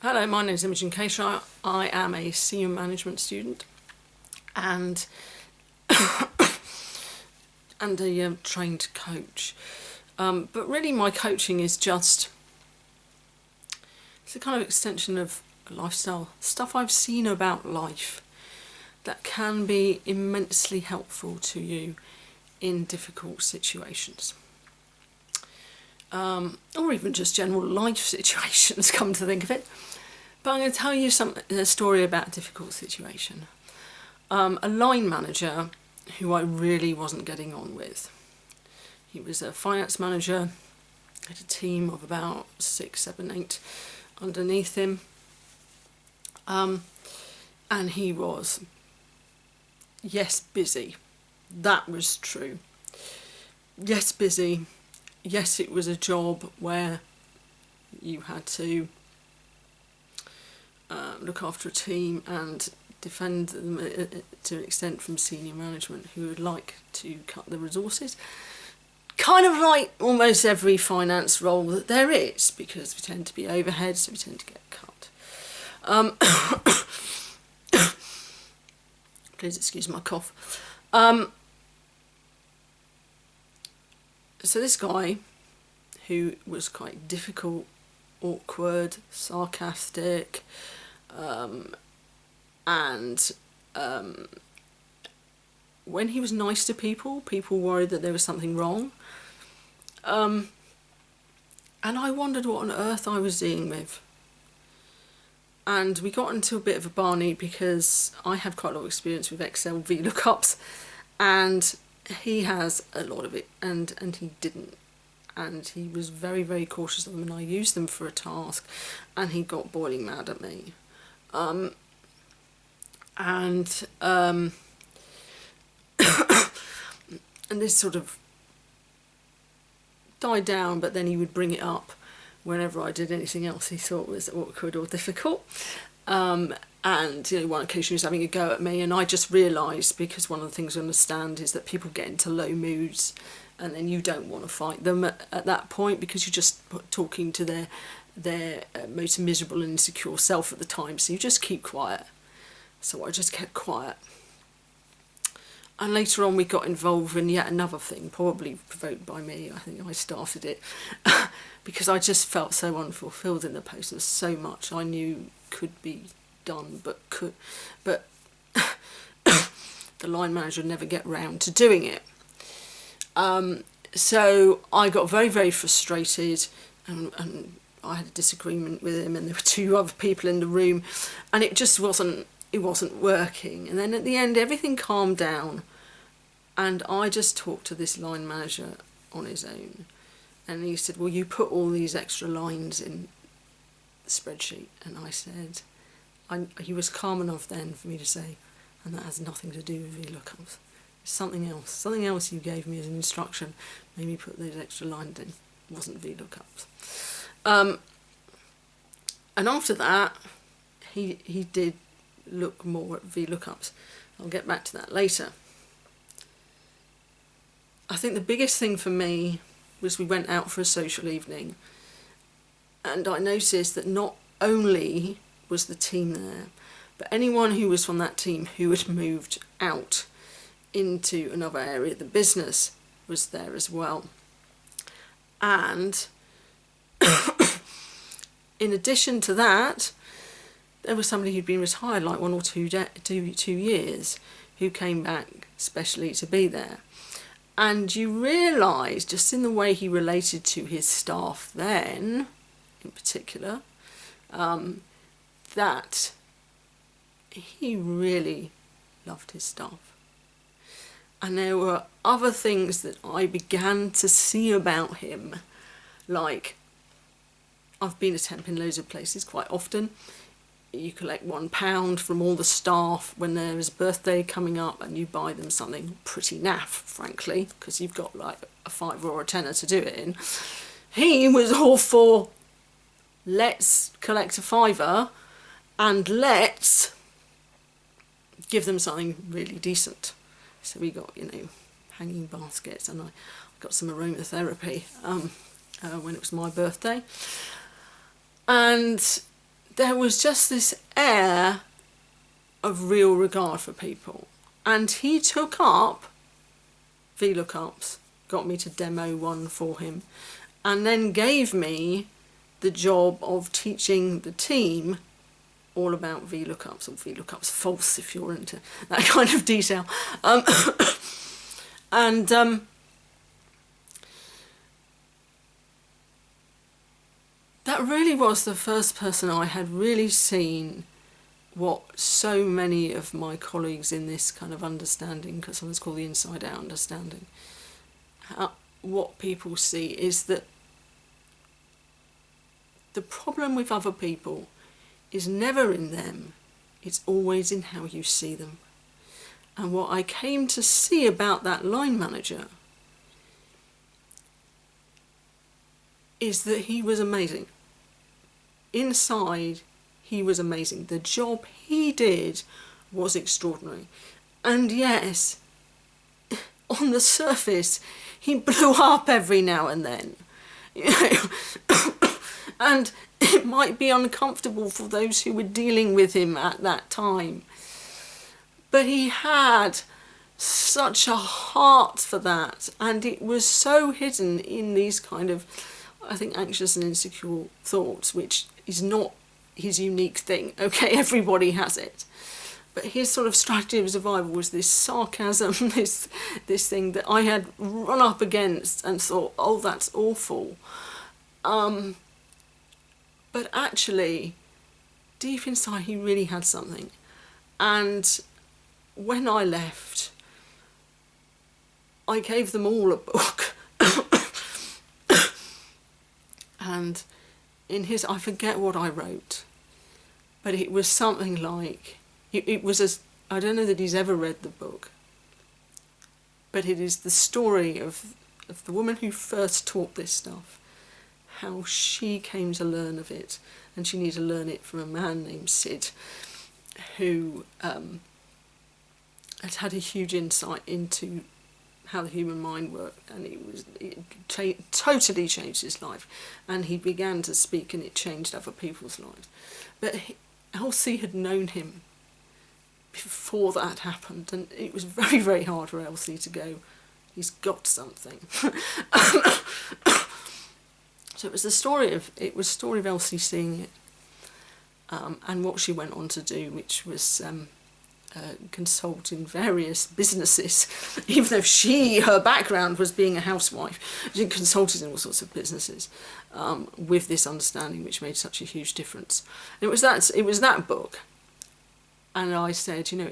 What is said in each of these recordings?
Hello, my name is Imogen Cater. I am a senior management student and a trained coach. But really my coaching is it's a kind of extension of lifestyle, stuff I've seen about life that can be immensely helpful to you in difficult situations. Or even just general life situations, come to think of it. But I'm going to tell you a story about a difficult situation. A line manager who I really wasn't getting on with. He was a finance manager, had a team of about 6, 7, 8 underneath him. And he was, yes, busy. That was true. Yes, busy. Yes, it was a job where you had to look after a team and defend them to an extent from senior management who would like to cut the resources. Kind of like almost every finance role that there is, because we tend to be overhead, so we tend to get cut. Please excuse my cough. So this guy, who was quite difficult, awkward, sarcastic, and when he was nice to people, people worried that there was something wrong. And I wondered what on earth I was dealing with. And we got into a bit of a barney because I have quite a lot of experience with Excel VLOOKUPs, and he has a lot of it, and he didn't. And he was very, very cautious of them, and I used them for a task, and he got boiling mad at me. And this sort of died down, but then he would bring it up whenever I did anything else he thought was awkward or difficult. And one occasion he was having a go at me, and I just realised, because one of the things I understand is that people get into low moods and then you don't want to fight them at that point, because you're just talking to their most miserable and insecure self at the time, so you just keep quiet. So I just kept quiet. And later on we got involved in yet another thing, probably provoked by me. I think I started it because I just felt so unfulfilled in the post. There's so much I knew could be done, but the line manager would never get round to doing it. So I got very, very frustrated, and I had a disagreement with him, and there were 2 other people in the room, and it just wasn't working. And then at the end everything calmed down, and I just talked to this line manager on his own, and he said, well, you put all these extra lines in the spreadsheet. And I said, he was calm enough then for me to say, and that has nothing to do with VLOOKUPs. Something else you gave me as an instruction made me put those extra lines in. It wasn't VLOOKUPs. And after that he did look more at VLOOKUPs. I'll get back to that later. I think the biggest thing for me was we went out for a social evening, and I noticed that not only was the team there, but anyone who was from that team who had moved out into another area of the business was there as well. And in addition to that, there was somebody who'd been retired like 1 or 2 years who came back specially to be there. And you realise, just in the way he related to his staff then, in particular, that he really loved his staff. And there were other things that I began to see about him, like, I've been a temp in loads of places quite often. You collect £1 from all the staff when there is a birthday coming up, and you buy them something pretty naff, frankly, because you've got like a £5 or a tenner to do it in. He was all for, let's collect a £5 and let's give them something really decent. So we got, hanging baskets, and I got some aromatherapy when it was my birthday. And there was just this air of real regard for people. And he took up VLOOKUPs, got me to demo one for him, and then gave me the job of teaching the team all about VLOOKUPs, or VLOOKUPs false if you're into that kind of detail. That really was the first person I had really seen what so many of my colleagues in this kind of understanding, because sometimes called the inside out understanding, what people see is that the problem with other people is never in them, it's always in how you see them. And what I came to see about that line manager is that he was amazing. Inside, he was amazing. The job he did was extraordinary. And yes, on the surface, he blew up every now and then. You know? And it might be uncomfortable for those who were dealing with him at that time. But he had such a heart for that, and it was so hidden in these kind of, I think, anxious and insecure thoughts, which is not his unique thing. Okay, everybody has it. But his sort of strategy of survival was this sarcasm, this thing that I had run up against and thought, oh, that's awful. But actually, deep inside, he really had something. And when I left, I gave them all a book. And in his, I forget what I wrote, but it was something like, it was as, I don't know that he's ever read the book, but it is the story of the woman who first taught this stuff, how she came to learn of it, and she needed to learn it from a man named Sid, who had had a huge insight into how the human mind worked, and it totally changed his life, and he began to speak and it changed other people's lives. But Elsie had known him before that happened, and it was very, very hard for Elsie to go, he's got something. So it was the story of Elsie seeing it, and what she went on to do, which was consult in various businesses. Even though her background was being a housewife, she consulted in all sorts of businesses with this understanding, which made such a huge difference. And it was that book, and I said, you know,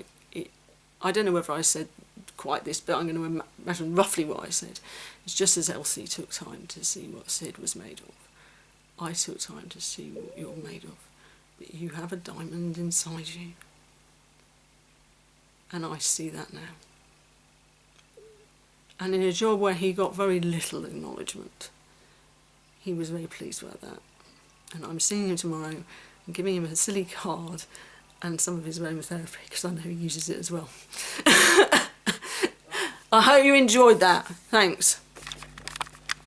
I don't know whether I said quite this, but I'm going to imagine roughly what I said. It's just as Elsie took time to see what Sid was made of, I took time to see what you're made of. But you have a diamond inside you. And I see that now. And in a job where he got very little acknowledgement, he was very pleased about that. And I'm seeing him tomorrow and giving him a silly card and some of his aromatherapy, because I know he uses it as well. I hope you enjoyed that. Thanks.